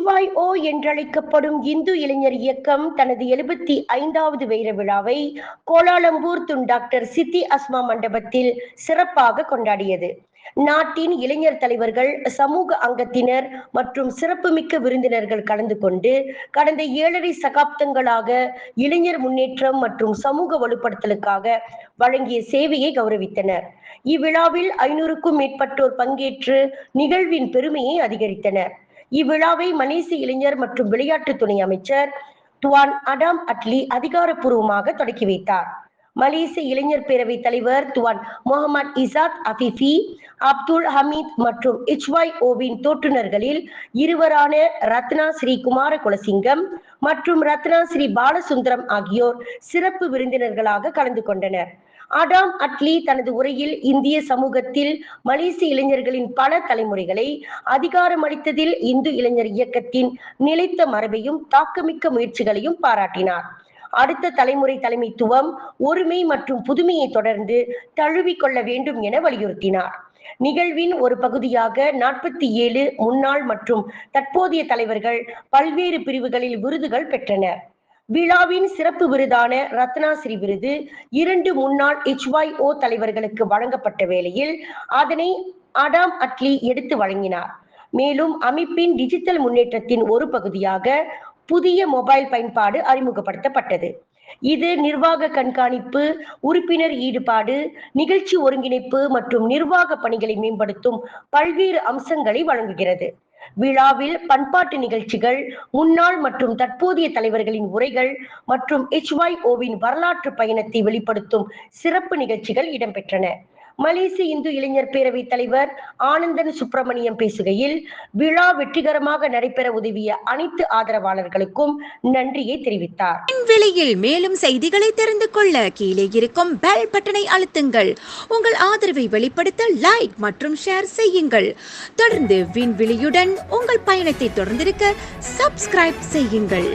HYO என்றழைக்கப்படும் இந்து இளைஞர் இயக்கம் தனது 75வது வைர விழாவை கோலாலம்பூர் டாக்டர் சித்தி அஸ்மா மண்டபத்தில் சிறப்பாக கொண்டாடியது. நாட்டின் இளைஞர் தலைவர்கள், சமூக அங்கத்தினர் மற்றும் சிறப்புமிக்க விருந்தினர்கள் கலந்து கொண்டு கடந்த 7.5 சகாப்தங்களாக இளைஞர் முன்னேற்றம் மற்றும் சமூக வலுப்படுத்தலுக்காக வழங்கிய சேவையை கௌரவித்தனர். இவ்விழாவில் 500க்கும் மேற்பட்டோர் பங்கேற்று நிகழ்வின் பெருமையை அதிகரித்தனர். இவ்விழாவை மலேசிய இளைஞர் மற்றும் விளையாட்டு துணை அமைச்சர் துவான் அடாம் அட்லி அதிகாரப்பூர்வமாக தொடக்கி வைத்தார். மலேசிய இளைஞர் பேரவை தலைவர் துவான் முகமது இசாத் அபிஃபி, அப்துல் ஹமீத் மற்றும் HYOவின் தோற்றுநர்களில் இருவரான ரத்னா ஸ்ரீ குமார குலசிங்கம் மற்றும் ரத்னா ஸ்ரீ பாலசுந்தரம் ஆகியோர் சிறப்பு விருந்தினர்களாக கலந்து கொண்டனர். அடாம் அட்லி தனது உரையில் இந்திய சமூகத்தில் மலேசிய இளைஞர்களின் பல தலைமுறைகளை அதிகாரமளித்ததில் இந்து இளைஞர் இயக்கத்தின் நிலைத்த மரபையும் தாக்கமிக்க முயற்சிகளையும் பாராட்டினார். அடுத்த தலைமுறை தலைமைத்துவம், ஒருமை மற்றும் புதுமையை தொடர்ந்து தழுவிக்கொள்ள வேண்டும் என வலியுறுத்தினார். நிகழ்வின் ஒரு பகுதியாக 47 முன்னாள் மற்றும் தற்போதைய தலைவர்கள் பல்வேறு பிரிவுகளில் விருதுகள் பெற்றனர். விழாவின் சிறப்பு விருதான ரத்னாஸ்ரீ விருது 2 முன்னாள் HYO தலைவர்களுக்கு வழங்கப்பட்ட வேளையில் அதனை அடாம் அட்லி எடுத்து வழங்கினார். மேலும் அமைப்பின் டிஜிட்டல் முன்னேற்றத்தின் ஒரு பகுதியாக புதிய மொபைல் பயன்பாடு அறிமுகப்படுத்தப்பட்டது. இது நிர்வாக கண்காணிப்பு, உறுப்பினர் ஈடுபாடு, நிகழ்ச்சி ஒருங்கிணைப்பு மற்றும் நிர்வாக பணிகளை மேம்படுத்தும் பல்வேறு அம்சங்களை வழங்குகிறது. விழாவில் பண்பாட்டு நிகழ்ச்சிகள், முன்னாள் மற்றும் தற்போதைய தலைவர்களின் உரைகள் மற்றும் HYOவின் வரலாற்று பயணத்தை வெளிப்படுத்தும் சிறப்பு நிகழ்ச்சிகள் இடம்பெற்றன. மலேசிய இந்து இளைஞர் பேரவை தலைவர் ஆனந்தன் சுப்பிரமணியம் பேசுகையில், விழா வெற்றிகரமாக நடைபெற உதவிய அனைத்து ஆதரவாளர்களுக்கும் நன்றியை தெரிவித்தார். விலையில் மேலும் செய்திகளை தெரிந்து கொள்ள கீழே இருக்கும் பெல் பட்டனை அழுத்துங்கள். உங்கள் ஆதரவை வெளிப்படுத்த லைக் மற்றும் ஷேர் செய்யுங்கள். தொடர்ந்து விண்வெளியுடன் உங்கள் பயணத்தை தொடர்ந்திருக்க சப்ஸ்கிரைப் செய்யுங்கள்.